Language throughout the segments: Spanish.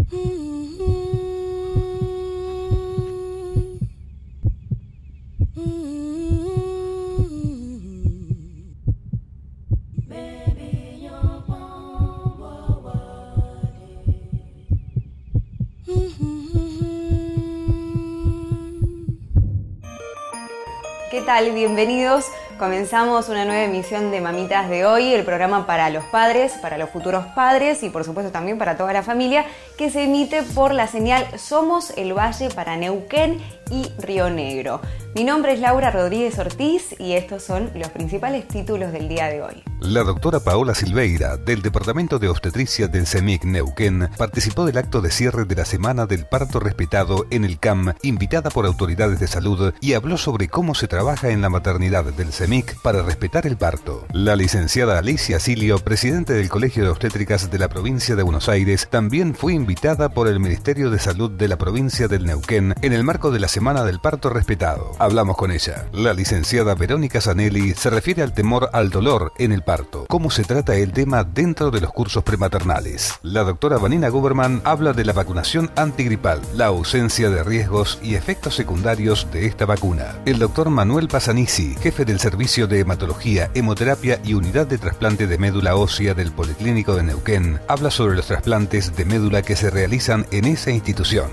¿Qué tal? Bienvenidos. Comenzamos una nueva emisión de Mamitas de Hoy, el programa para los padres, para los futuros padres y por supuesto también para toda la familia, que se emite por la señal Somos el Valle para Neuquén y Río Negro. Mi nombre es Laura Rodríguez Ortiz y estos son los principales títulos del día de hoy. La doctora Paola Silveira, del Departamento de Obstetricia del CEMIC Neuquén, participó del acto de cierre de la Semana del Parto Respetado en el CAM, invitada por autoridades de salud, y habló sobre cómo se trabaja en la maternidad del CEMIC para respetar el parto. La licenciada Alicia Silio, presidente del Colegio de Obstétricas de la provincia de Buenos Aires, también fue invitada por el Ministerio de Salud de la provincia del Neuquén en el marco de la Semana del Parto Respetado. Hablamos con ella. La licenciada Verónica Zanelli se refiere al temor al dolor en el parto, cómo se trata el tema dentro de los cursos prematernales. La doctora Vanina Guberman habla de la vacunación antigripal, la ausencia de riesgos y efectos secundarios de esta vacuna. El doctor Manuel Pasanici, jefe del Servicio de Hematología, Hemoterapia y Unidad de Trasplante de Médula Ósea del Policlínico de Neuquén, habla sobre los trasplantes de médula que se realizan en esa institución.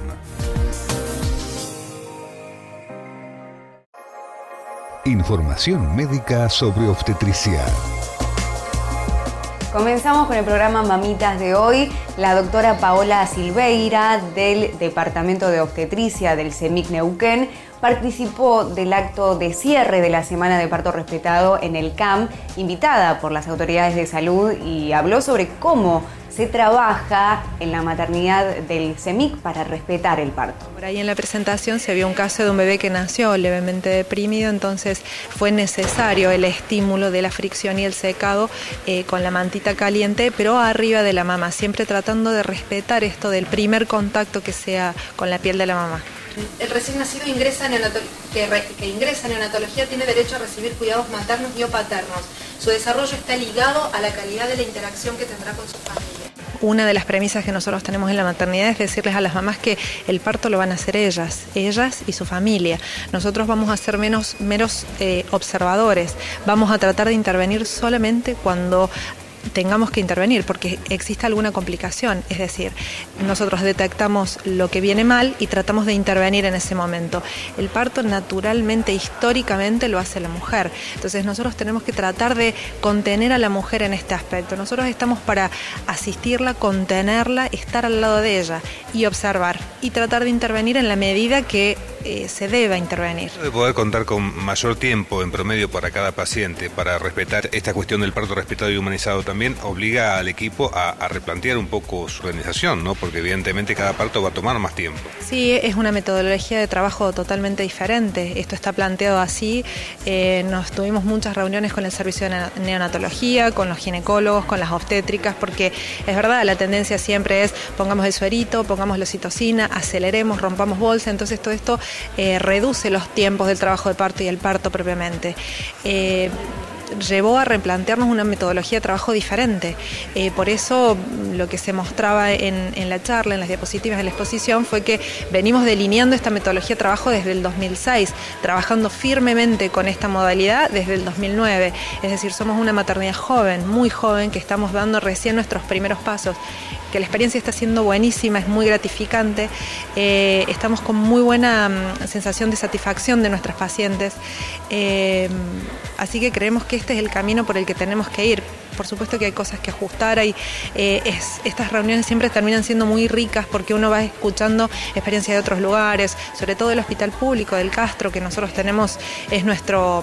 Información médica sobre obstetricia. Comenzamos con el programa Mamitas de Hoy. La doctora Paola Silveira, del Departamento de Obstetricia del CEMIC Neuquén, participó del acto de cierre de la Semana de Parto Respetado en el CAM, invitada por las autoridades de salud, y habló sobre cómo se trabaja en la maternidad del CEMIC para respetar el parto. Por ahí en la presentación se vio un caso de un bebé que nació levemente deprimido, entonces fue necesario el estímulo de la fricción y el secado con la mantita caliente, pero arriba de la mamá, siempre tratando de respetar esto del primer contacto que sea con la piel de la mamá. El recién nacido que ingresa en neonatología tiene derecho a recibir cuidados maternos y o paternos. Su desarrollo está ligado a la calidad de la interacción que tendrá con su familia. Una de las premisas que nosotros tenemos en la maternidad es decirles a las mamás que el parto lo van a hacer ellas y su familia. Nosotros vamos a ser meros observadores, vamos a tratar de intervenir solamente cuando tengamos que intervenir porque existe alguna complicación, es decir, nosotros detectamos lo que viene mal y tratamos de intervenir en ese momento. El parto naturalmente, históricamente lo hace la mujer, entonces nosotros tenemos que tratar de contener a la mujer en este aspecto. Nosotros estamos para asistirla, contenerla, estar al lado de ella y observar y tratar de intervenir en la medida que se deba intervenir. De poder contar con mayor tiempo en promedio para cada paciente para respetar esta cuestión del parto respetado y humanizado también obliga al equipo a replantear un poco su organización, ¿no? Porque evidentemente cada parto va a tomar más tiempo. Sí, es una metodología de trabajo totalmente diferente. Esto está planteado así. Nos tuvimos muchas reuniones con el servicio de neonatología, con los ginecólogos, con las obstétricas, porque es verdad, la tendencia siempre es pongamos el suerito, pongamos la oxitocina, aceleremos, rompamos bolsa, entonces todo esto reduce los tiempos del trabajo de parto y el parto propiamente. Llevó a replantearnos una metodología de trabajo diferente. Por eso lo que se mostraba en la charla, en las diapositivas de la exposición, fue que venimos delineando esta metodología de trabajo desde el 2006, trabajando firmemente con esta modalidad desde el 2009. Es decir, somos una maternidad joven, muy joven, que estamos dando recién nuestros primeros pasos, que la experiencia está siendo buenísima, es muy gratificante. Estamos con muy buena sensación de satisfacción de nuestras pacientes. Así que creemos que este es el camino por el que tenemos que ir. Por supuesto que hay cosas que ajustar, estas reuniones siempre terminan siendo muy ricas porque uno va escuchando experiencias de otros lugares, sobre todo el Hospital Público del Castro, que nosotros tenemos, es nuestro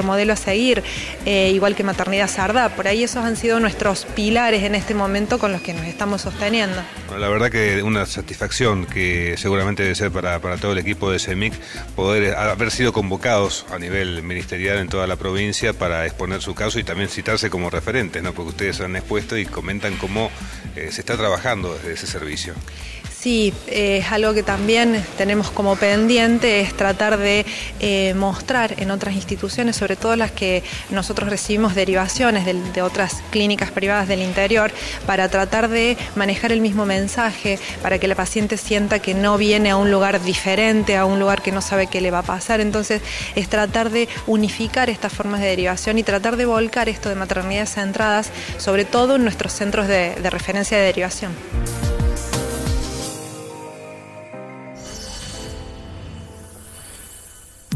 modelo a seguir, igual que Maternidad Sardá. Por ahí esos han sido nuestros pilares en este momento con los que nos estamos sosteniendo. Bueno, la verdad que una satisfacción que seguramente debe ser para todo el equipo de CEMIC poder haber sido convocados a nivel ministerial en toda la provincia para exponer su caso y también citarse como referentes, ¿no? Porque ustedes han expuesto y comentan cómo se está trabajando desde ese servicio. Sí, es algo que también tenemos como pendiente, es tratar de mostrar en otras instituciones, sobre todo las que nosotros recibimos derivaciones de otras clínicas privadas del interior, para tratar de manejar el mismo mensaje, para que la paciente sienta que no viene a un lugar diferente, a un lugar que no sabe qué le va a pasar. Entonces es tratar de unificar estas formas de derivación y tratar de volcar esto de maternidades centradas, sobre todo en nuestros centros de referencia de derivación.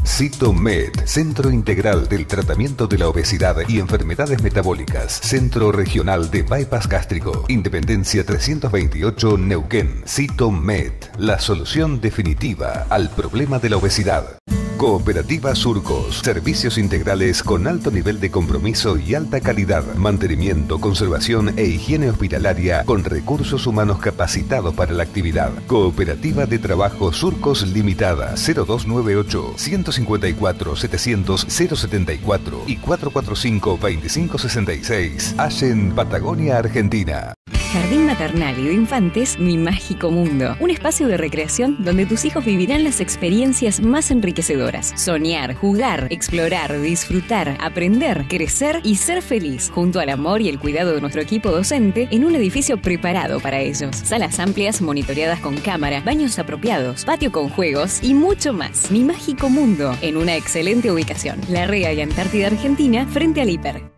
CitoMed, Centro Integral del Tratamiento de la Obesidad y Enfermedades Metabólicas, Centro Regional de Bypass Gástrico, Independencia 328, Neuquén. CitoMed, la solución definitiva al problema de la obesidad. Cooperativa Surcos, servicios integrales con alto nivel de compromiso y alta calidad, mantenimiento, conservación e higiene hospitalaria con recursos humanos capacitados para la actividad. Cooperativa de Trabajo Surcos Limitada, 0298 154 700 074 y 445 2566, Allen, Patagonia, Argentina. Jardín Maternal y de Infantes Mi Mágico Mundo. Un espacio de recreación donde tus hijos vivirán las experiencias más enriquecedoras. Soñar, jugar, explorar, disfrutar, aprender, crecer y ser feliz. Junto al amor y el cuidado de nuestro equipo docente en un edificio preparado para ellos. Salas amplias monitoreadas con cámara, baños apropiados, patio con juegos y mucho más. Mi Mágico Mundo en una excelente ubicación. La Rea y Antártida Argentina frente al Hiper.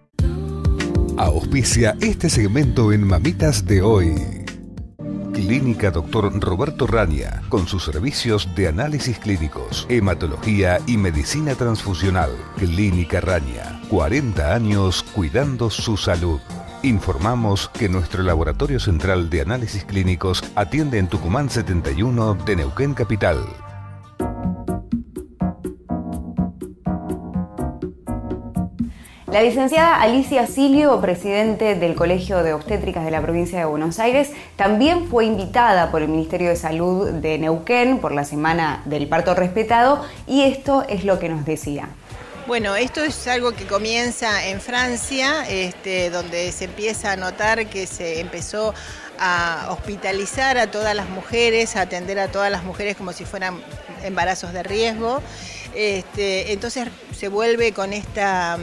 Auspicia este segmento en Mamitas de Hoy. Clínica Dr. Roberto Raña, con sus servicios de análisis clínicos, hematología y medicina transfusional. Clínica Raña, 40 años cuidando su salud. Informamos que nuestro laboratorio central de análisis clínicos atiende en Tucumán 71 de Neuquén Capital. La licenciada Alicia Silio, presidente del Colegio de Obstétricas de la provincia de Buenos Aires, también fue invitada por el Ministerio de Salud de Neuquén por la Semana del Parto Respetado, y esto es lo que nos decía. Bueno, esto es algo que comienza en Francia, donde se empieza a notar que se empezó a hospitalizar a todas las mujeres, a atender a todas las mujeres como si fueran embarazos de riesgo. Entonces se vuelve con esta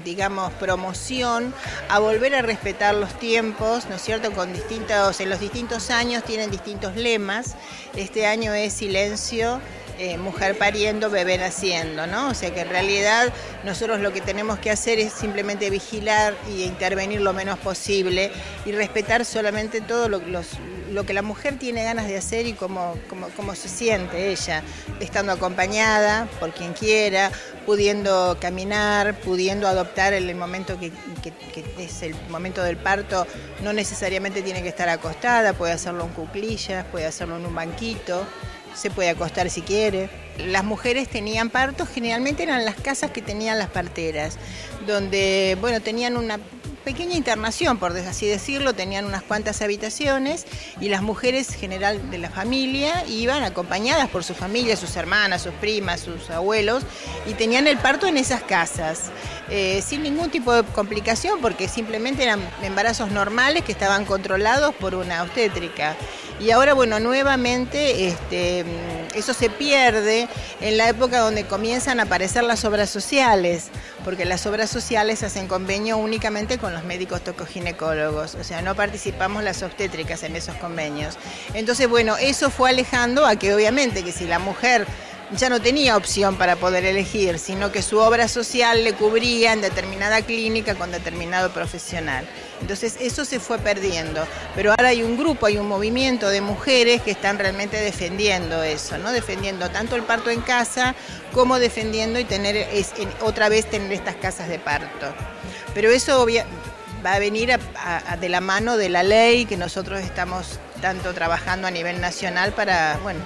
digamos, promoción a volver a respetar los tiempos, ¿no es cierto? En los distintos años tienen distintos lemas. Este año es silencio, mujer pariendo, bebé naciendo, ¿no? O sea que en realidad nosotros lo que tenemos que hacer es simplemente vigilar y intervenir lo menos posible y respetar solamente todo lo que la mujer tiene ganas de hacer y cómo se siente ella, estando acompañada por quien quiera, pudiendo caminar, pudiendo adoptar el momento que es el momento del parto. No necesariamente tiene que estar acostada, puede hacerlo en cuclillas, puede hacerlo en un banquito, se puede acostar si quiere. Las mujeres tenían partos, generalmente eran las casas que tenían las parteras, donde, bueno, tenían una pequeña internación, por así decirlo, tenían unas cuantas habitaciones y las mujeres general de la familia iban acompañadas por su familia, sus hermanas, sus primas, sus abuelos, y tenían el parto en esas casas, sin ningún tipo de complicación, porque simplemente eran embarazos normales que estaban controlados por una obstétrica. Y ahora, bueno, nuevamente eso se pierde en la época donde comienzan a aparecer las obras sociales, porque las obras sociales hacen convenio únicamente con los médicos tocoginecólogos, o sea, no participamos las obstétricas en esos convenios. Entonces, bueno, eso fue alejando a que obviamente que si la mujer ya no tenía opción para poder elegir, sino que su obra social le cubría en determinada clínica con determinado profesional. Entonces eso se fue perdiendo, pero ahora hay un grupo, hay un movimiento de mujeres que están realmente defendiendo eso, ¿no? Defendiendo tanto el parto en casa como defendiendo y otra vez tener estas casas de parto. Pero eso va a venir de la mano de la ley que nosotros estamos tanto trabajando a nivel nacional para, bueno,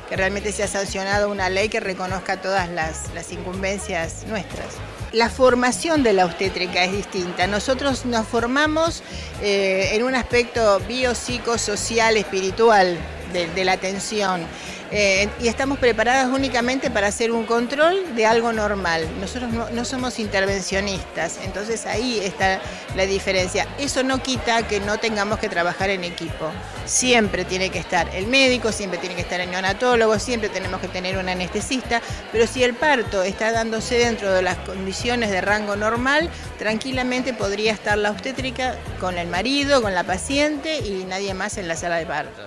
que realmente se ha sancionado una ley que reconozca todas las incumbencias nuestras. La formación de la obstétrica es distinta. Nosotros nos formamos en un aspecto biopsicosocial, espiritual de la atención. y estamos preparadas únicamente para hacer un control de algo normal. Nosotros no somos intervencionistas, entonces ahí está la diferencia. Eso no quita que no tengamos que trabajar en equipo. Siempre tiene que estar el médico, siempre tiene que estar el neonatólogo, siempre tenemos que tener un anestesista, pero si el parto está dándose dentro de las condiciones de rango normal, tranquilamente podría estar la obstétrica con el marido, con la paciente y nadie más en la sala de parto.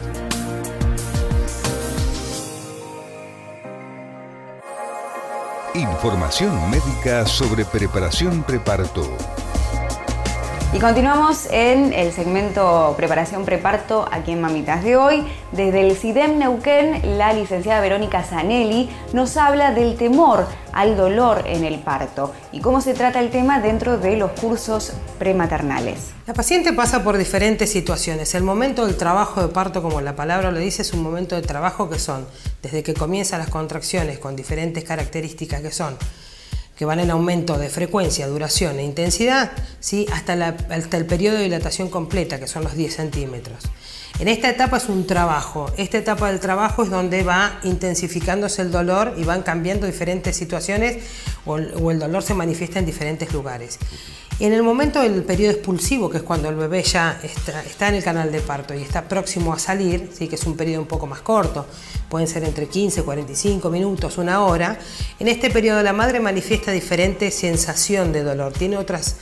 Información médica sobre preparación preparto. Y continuamos en el segmento Preparación Preparto aquí en Mamitas de hoy. Desde el CIDEM Neuquén, la licenciada Verónica Zanelli nos habla del temor al dolor en el parto y cómo se trata el tema dentro de los cursos prematernales. La paciente pasa por diferentes situaciones. El momento del trabajo de parto, como la palabra lo dice, es un momento de trabajo que son desde que comienzan las contracciones con diferentes características que van en aumento de frecuencia, duración e intensidad, ¿sí? hasta el periodo de dilatación completa, que son los 10 centímetros. En esta etapa es un trabajo. Esta etapa del trabajo es donde va intensificándose el dolor y van cambiando diferentes situaciones o el dolor se manifiesta en diferentes lugares. En el momento del periodo expulsivo, que es cuando el bebé ya está en el canal de parto y está próximo a salir, ¿sí? que es un periodo un poco más corto, pueden ser entre 15, 45 minutos, una hora, en este periodo la madre manifiesta diferente sensación de dolor, tiene otras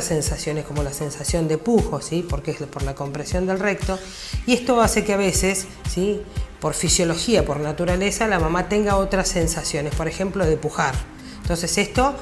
sensaciones como la sensación de pujo, ¿sí? porque es por la compresión del recto, y esto hace que a veces, ¿sí? por fisiología, por naturaleza, la mamá tenga otras sensaciones, por ejemplo de pujar. Entonces esto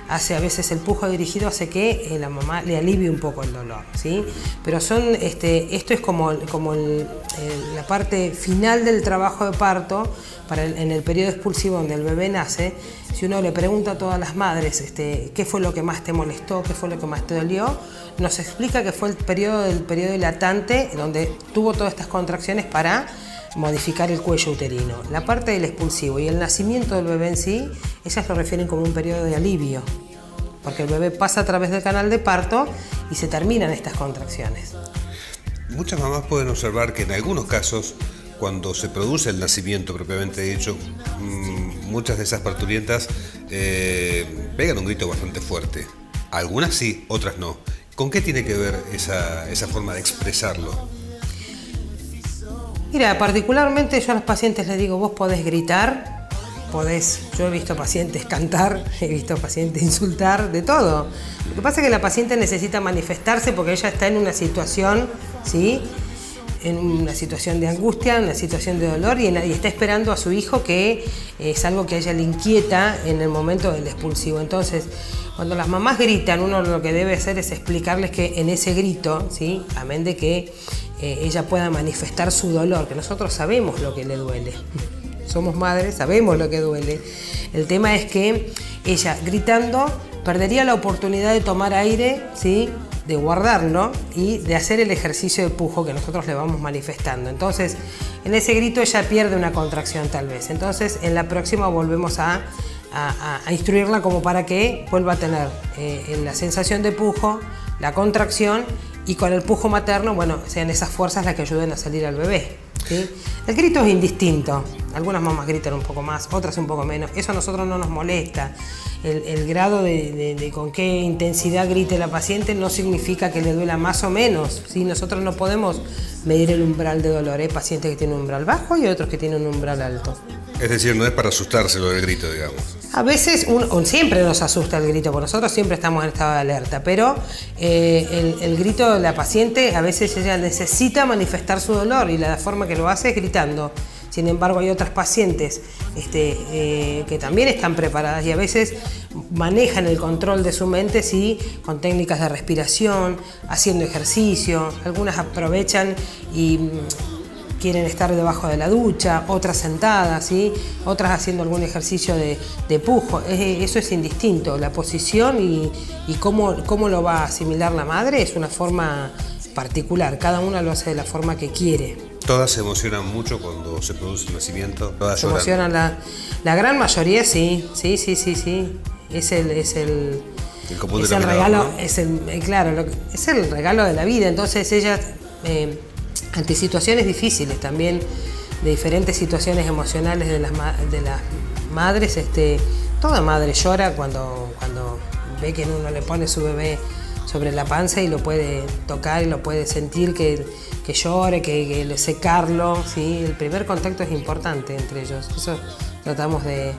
hace a veces el pujo dirigido hace que la mamá le alivie un poco el dolor, ¿sí? Pero esto es como la parte final del trabajo de parto en el periodo expulsivo donde el bebé nace. Si uno le pregunta a todas las madres qué fue lo que más te molestó, qué fue lo que más te dolió, nos explica que fue el periodo dilatante donde tuvo todas estas contracciones para modificar el cuello uterino. La parte del expulsivo y el nacimiento del bebé en sí, ellas lo refieren como un periodo de alivio, porque el bebé pasa a través del canal de parto y se terminan estas contracciones. Muchas mamás pueden observar que en algunos casos, cuando se produce el nacimiento propiamente dicho, muchas de esas parturientas pegan un grito bastante fuerte. Algunas sí, otras no. ¿Con qué tiene que ver esa forma de expresarlo? Mira, particularmente yo a los pacientes les digo, vos podés gritar, yo he visto pacientes cantar, he visto pacientes insultar, de todo. Lo que pasa es que la paciente necesita manifestarse porque ella está en una situación, ¿sí? En una situación de angustia, en una situación de dolor y está esperando a su hijo, que es algo que a ella le inquieta en el momento del expulsivo. Entonces, cuando las mamás gritan, uno lo que debe hacer es explicarles que en ese grito, ¿sí? Amén de que ella pueda manifestar su dolor, que nosotros sabemos lo que le duele. Somos madres, sabemos lo que duele. El tema es que ella, gritando, perdería la oportunidad de tomar aire, ¿sí? de guardarlo y de hacer el ejercicio de pujo que nosotros le vamos manifestando. Entonces, en ese grito ella pierde una contracción tal vez. Entonces, en la próxima volvemos a instruirla como para que vuelva a tener la sensación de pujo, la contracción, y con el pujo materno, bueno, sean esas fuerzas las que ayuden a salir al bebé, ¿sí? El grito es indistinto. Algunas mamás gritan un poco más, otras un poco menos. Eso a nosotros no nos molesta. El grado de con qué intensidad grite la paciente no significa que le duela más o menos, ¿sí? Nosotros no podemos medir el umbral de dolor. Hay pacientes que tienen un umbral bajo y otros que tienen un umbral alto. Es decir, no es para asustarse lo del grito, digamos. A veces, siempre nos asusta el grito, porque nosotros siempre estamos en estado de alerta, pero el grito de la paciente, a veces ella necesita manifestar su dolor y la forma que lo hace es gritando. Sin embargo, hay otras pacientes que también están preparadas y a veces manejan el control de su mente, sí, con técnicas de respiración, haciendo ejercicio. Algunas aprovechan y quieren estar debajo de la ducha, otras sentadas, ¿sí? Otras haciendo algún ejercicio de pujo. Eso es indistinto. La posición y cómo lo va a asimilar la madre es una forma particular. Cada una lo hace de la forma que quiere. Todas se emocionan mucho cuando se produce el nacimiento. Todas se emocionan, la gran mayoría sí. Es el común es el regalo, ¿no? Claro, es el regalo de la vida. Entonces ellas ante situaciones difíciles también diferentes situaciones emocionales de las madres. Toda madre llora cuando ve que uno le pone su bebé sobre la panza y lo puede tocar y lo puede sentir que llore, que secarlo, ¿sí? El primer contacto es importante entre ellos. Eso tratamos de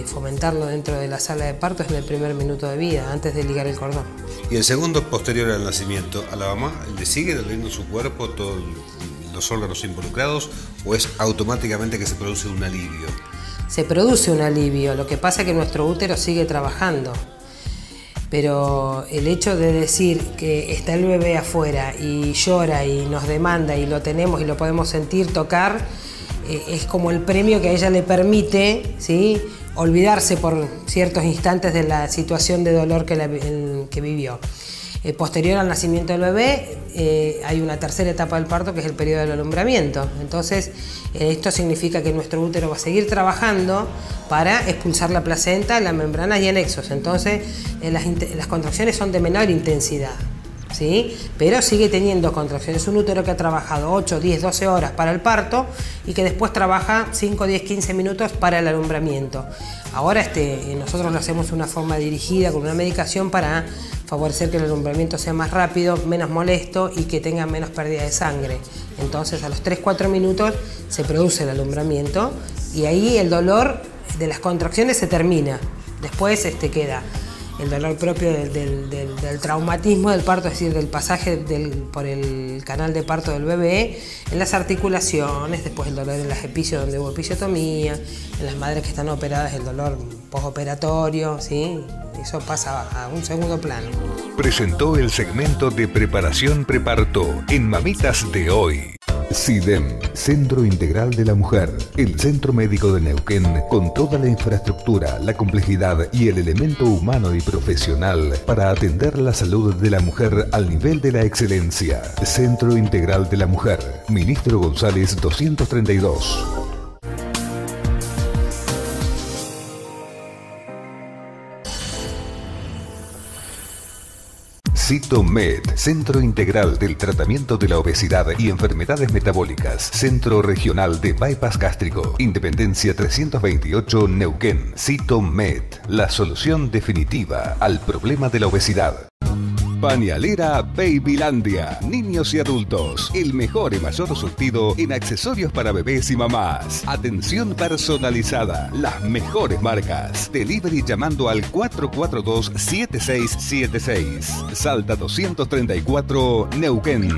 fomentarlo dentro de la sala de partos en el primer minuto de vida, antes de ligar el cordón. Y el segundo, posterior al nacimiento, ¿a la mamá le sigue doliendo su cuerpo, todos los órganos involucrados, o es automáticamente que se produce un alivio? Se produce un alivio, lo que pasa es que nuestro útero sigue trabajando. Pero el hecho de decir que está el bebé afuera y llora y nos demanda y lo tenemos y lo podemos sentir, tocar, es como el premio que a ella le permite, ¿sí?, olvidarse por ciertos instantes de la situación de dolor que vivió. Posterior al nacimiento del bebé hay una tercera etapa del parto, que es el periodo del alumbramiento. Entonces esto significa que nuestro útero va a seguir trabajando para expulsar la placenta, las membranas y anexos. Entonces las contracciones son de menor intensidad, ¿sí? Pero sigue teniendo contracciones. Un útero que ha trabajado 8, 10, 12 horas para el parto y que después trabaja 5, 10, 15 minutos para el alumbramiento. Ahora nosotros lo hacemos de una forma dirigida con una medicación para favorecer que el alumbramiento sea más rápido, menos molesto y que tenga menos pérdida de sangre. Entonces a los 3-4 minutos se produce el alumbramiento y ahí el dolor de las contracciones se termina. Después queda el dolor propio del traumatismo del parto, es decir, del pasaje por el canal de parto del bebé, en las articulaciones, después el dolor en las episios donde hubo episiotomía, en las madres que están operadas el dolor postoperatorio, ¿sí? Eso pasa a un segundo plano. Presentó el segmento de preparación preparto en Mamitas de hoy. CIDEM, Centro Integral de la Mujer, el Centro Médico de Neuquén, con toda la infraestructura, la complejidad y el elemento humano y profesional para atender la salud de la mujer al nivel de la excelencia. Centro Integral de la Mujer, Ministro González 232. CITOMED, Centro Integral del Tratamiento de la Obesidad y Enfermedades Metabólicas, Centro Regional de Bypass Gástrico, Independencia 328, Neuquén. CITOMED, la solución definitiva al problema de la obesidad. Pañalera Babylandia, niños y adultos, el mejor y mayor surtido en accesorios para bebés y mamás. Atención personalizada, las mejores marcas. Delivery llamando al 442-7676. Salta 234, Neuquén.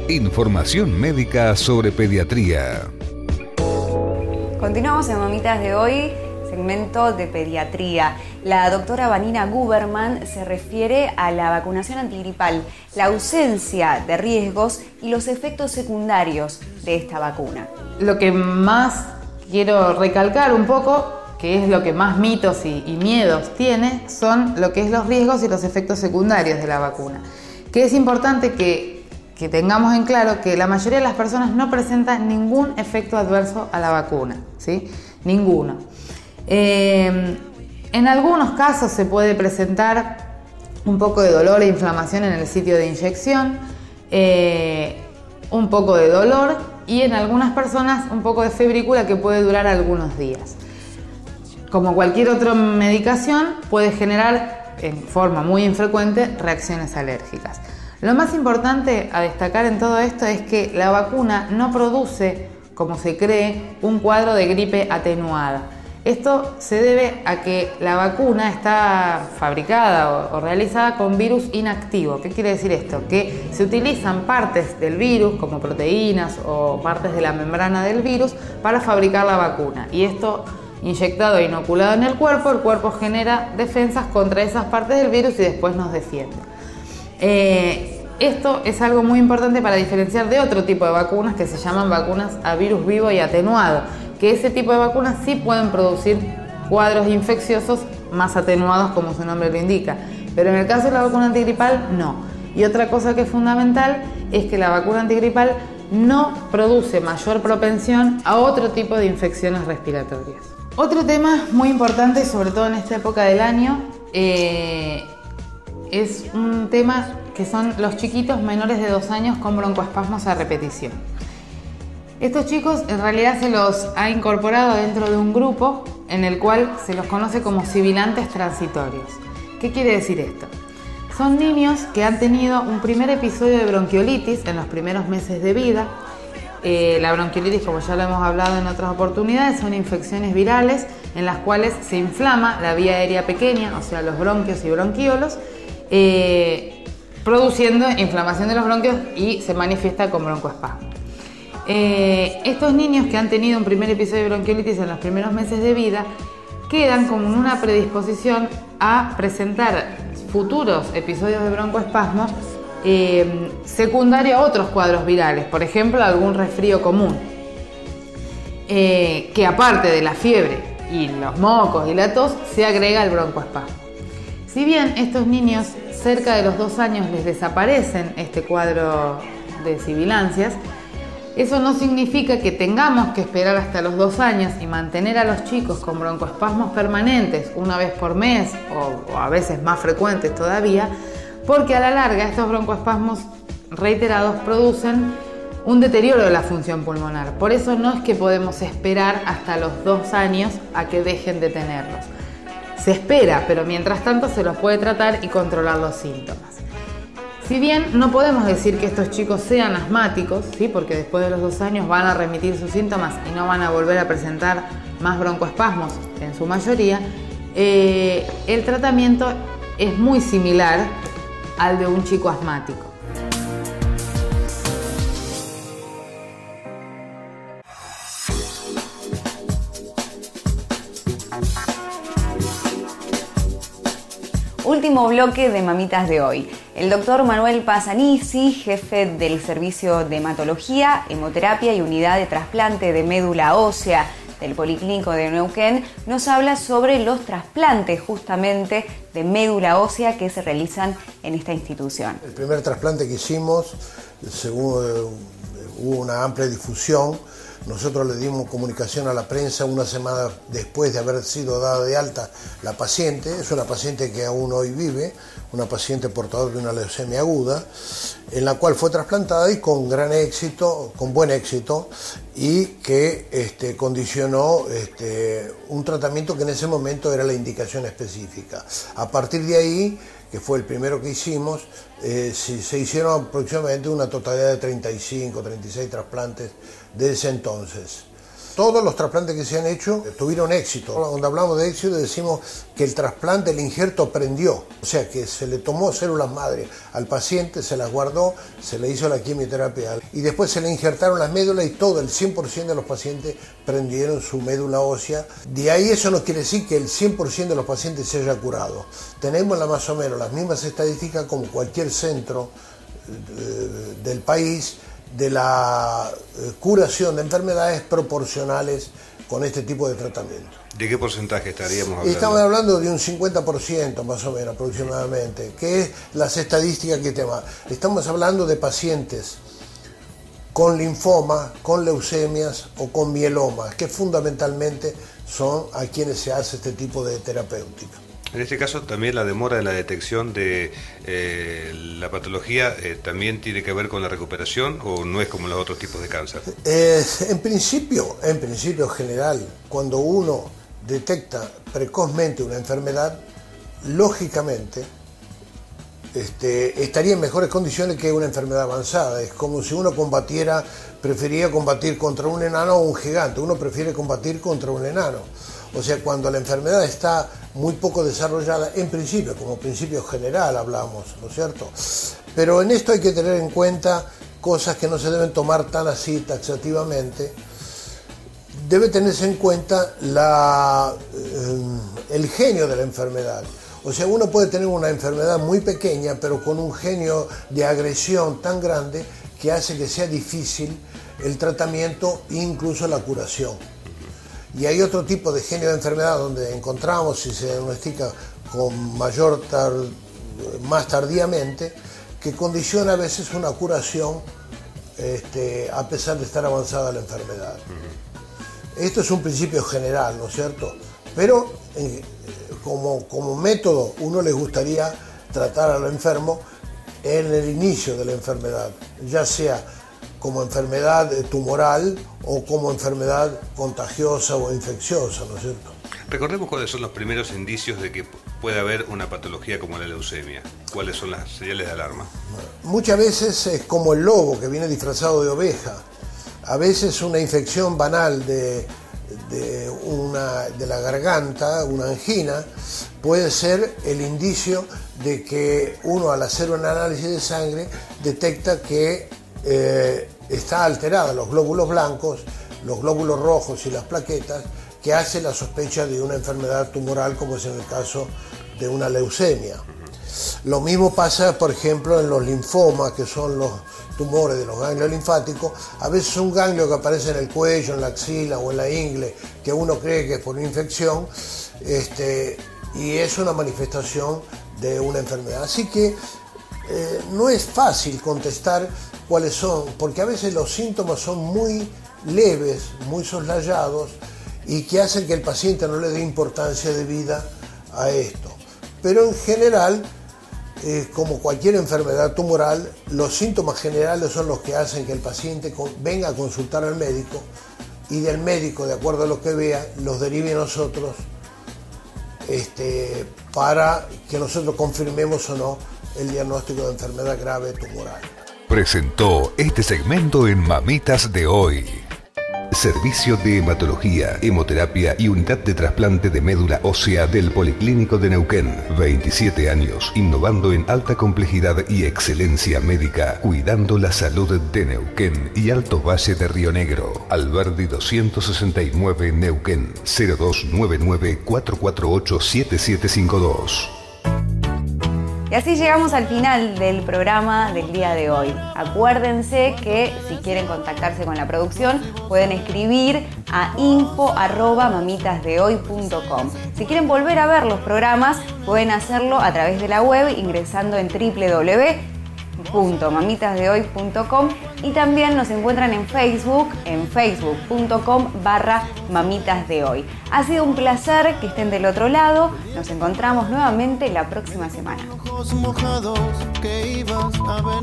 Información médica sobre pediatría. Continuamos en Mamitas de hoy, segmento de pediatría. La doctora Vanina Guberman se refiere a la vacunación antigripal, la ausencia de riesgos y los efectos secundarios de esta vacuna. Lo que más quiero recalcar un poco, que es lo que más mitos y miedos tiene, son lo que es los riesgos y los efectos secundarios de la vacuna. Que es importante que tengamos en claro que la mayoría de las personas no presentan ningún efecto adverso a la vacuna, ¿sí? Ninguno. En algunos casos se puede presentar un poco de dolor e inflamación en el sitio de inyección, un poco de dolor y en algunas personas un poco de febrícula que puede durar algunos días. Como cualquier otra medicación, puede generar en forma muy infrecuente reacciones alérgicas. Lo más importante a destacar en todo esto es que la vacuna no produce, como se cree, un cuadro de gripe atenuada. Esto se debe a que la vacuna está fabricada o realizada con virus inactivo. ¿Qué quiere decir esto? Que se utilizan partes del virus, como proteínas o partes de la membrana del virus, para fabricar la vacuna. Y esto, inyectado e inoculado en el cuerpo genera defensas contra esas partes del virus y después nos defiende. Esto es algo muy importante para diferenciar de otro tipo de vacunas que se llaman vacunas a virus vivo y atenuado, que ese tipo de vacunas sí pueden producir cuadros infecciosos más atenuados, como su nombre lo indica, pero en el caso de la vacuna antigripal no. Y otra cosa que es fundamental es que la vacuna antigripal no produce mayor propensión a otro tipo de infecciones respiratorias. Otro tema muy importante, sobre todo en esta época del año, es un tema que son los chiquitos menores de 2 años con broncoespasmos a repetición. Estos chicos en realidad se los ha incorporado dentro de un grupo en el cual se los conoce como sibilantes transitorios. ¿Qué quiere decir esto? Son niños que han tenido un primer episodio de bronquiolitis en los primeros meses de vida. La bronquiolitis, como ya lo hemos hablado en otras oportunidades, son infecciones virales en las cuales se inflama la vía aérea pequeña, o sea, los bronquios y bronquíolos, produciendo inflamación de los bronquios y se manifiesta con broncoespasmo. Estos niños que han tenido un primer episodio de bronquiolitis en los primeros meses de vida quedan con una predisposición a presentar futuros episodios de broncoespasmo secundario a otros cuadros virales, por ejemplo algún resfrío común, que aparte de la fiebre y los mocos y la tos se agrega el broncoespasmo. Si bien estos niños cerca de los 2 años les desaparecen este cuadro de sibilancias, eso no significa que tengamos que esperar hasta los 2 años y mantener a los chicos con broncoespasmos permanentes una vez por mes o a veces más frecuentes todavía, porque a la larga estos broncoespasmos reiterados producen un deterioro de la función pulmonar. Por eso no es que podemos esperar hasta los 2 años a que dejen de tenerlos. Se espera, pero mientras tanto se los puede tratar y controlar los síntomas. Si bien no podemos decir que estos chicos sean asmáticos, ¿sí? Porque después de los 2 años van a remitir sus síntomas y no van a volver a presentar más broncoespasmos en su mayoría, el tratamiento es muy similar al de un chico asmático. Último bloque de Mamitas de hoy. El doctor Manuel Passanisi, jefe del Servicio de Hematología, Hemoterapia y Unidad de Trasplante de Médula Ósea del Policlínico de Neuquén, nos habla sobre los trasplantes justamente de médula ósea que se realizan en esta institución. El primer trasplante que hicimos, según hubo una amplia difusión, nosotros le dimos comunicación a la prensa una semana después de haber sido dada de alta la paciente. Es una paciente que aún hoy vive, una paciente portadora de una leucemia aguda, en la cual fue trasplantada y con gran éxito, con buen éxito, y que condicionó un tratamiento que en ese momento era la indicación específica. A partir de ahí, que fue el primero que hicimos, se hicieron aproximadamente una totalidad de 35, 36 trasplantes desde ese entonces. Todos los trasplantes que se han hecho tuvieron éxito. Cuando hablamos de éxito decimos que el trasplante, el injerto prendió. O sea que se le tomó células madre al paciente, se las guardó, se le hizo la quimioterapia y después se le injertaron las médulas y todo, el 100% de los pacientes prendieron su médula ósea. De ahí eso no quiere decir que el 100% de los pacientes se haya curado. Tenemos más o menos las mismas estadísticas como cualquier centro del país de la curación de enfermedades proporcionales con este tipo de tratamiento. ¿De qué porcentaje estaríamos hablando? Estamos hablando de un 50% más o menos aproximadamente, que es las estadísticas que tenemos. Estamos hablando de pacientes con linfoma, con leucemias o con mielomas, que fundamentalmente son a quienes se hace este tipo de terapéutica. En este caso también la demora en la detección de la patología también tiene que ver con la recuperación, o no es como los otros tipos de cáncer. En principio general, cuando uno detecta precozmente una enfermedad, lógicamente estaría en mejores condiciones que una enfermedad avanzada. Es como si uno preferiría combatir contra un enano o un gigante. Uno prefiere combatir contra un enano. O sea, cuando la enfermedad está muy poco desarrollada, en principio, como principio general hablamos, ¿no es cierto? Pero en esto hay que tener en cuenta cosas que no se deben tomar tan así taxativamente. Debe tenerse en cuenta el genio de la enfermedad. O sea, uno puede tener una enfermedad muy pequeña, pero con un genio de agresión tan grande que hace que sea difícil el tratamiento e incluso la curación. Y hay otro tipo de genio de enfermedad donde encontramos, si se diagnostica con más tardíamente, que condiciona a veces una curación a pesar de estar avanzada la enfermedad. Esto es un principio general, ¿no es cierto? Pero como método, uno le gustaría tratar al enfermo en el inicio de la enfermedad, ya sea como enfermedad tumoral o como enfermedad contagiosa o infecciosa, ¿no es cierto? Recordemos cuáles son los primeros indicios de que puede haber una patología como la leucemia. ¿Cuáles son las señales de alarma? Muchas veces es como el lobo que viene disfrazado de oveja. A veces una infección banal de la garganta, una angina, puede ser el indicio de que uno, al hacer un análisis de sangre, detecta que está alterada los glóbulos blancos, los glóbulos rojos y las plaquetas, que hace la sospecha de una enfermedad tumoral, como es en el caso de una leucemia. Lo mismo pasa, por ejemplo, en los linfomas, que son los tumores de los ganglios linfáticos. A veces un ganglio que aparece en el cuello, en la axila o en la ingle, que uno cree que es por una infección, y es una manifestación de una enfermedad. Así que no es fácil contestar cuáles son, porque a veces los síntomas son muy leves, muy soslayados, y que hacen que el paciente no le dé importancia debida a esto. Pero en general, como cualquier enfermedad tumoral, los síntomas generales son los que hacen que el paciente venga a consultar al médico, y del médico, de acuerdo a lo que vea, los derive a nosotros para que nosotros confirmemos o no el diagnóstico de enfermedad grave tumoral. Presentó este segmento en Mamitas de Hoy. Servicio de hematología, hemoterapia y unidad de trasplante de médula ósea del Policlínico de Neuquén. 27 años, innovando en alta complejidad y excelencia médica, cuidando la salud de Neuquén y Alto Valle de Río Negro. Alberdi 269 Neuquén, 0299 448 7752. Y así llegamos al final del programa del día de hoy. Acuérdense que si quieren contactarse con la producción pueden escribir a info@mamitasdehoy.com. Si quieren volver a ver los programas pueden hacerlo a través de la web ingresando en www.mamitasdehoy.com, y también nos encuentran en Facebook, en facebook.com/mamitasdehoy. Ha sido un placer que estén del otro lado. Nos encontramos nuevamente la próxima semana.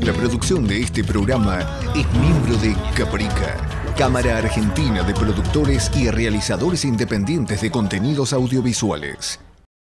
La producción de este programa es miembro de Caprica, Cámara Argentina de Productores y Realizadores Independientes de Contenidos Audiovisuales.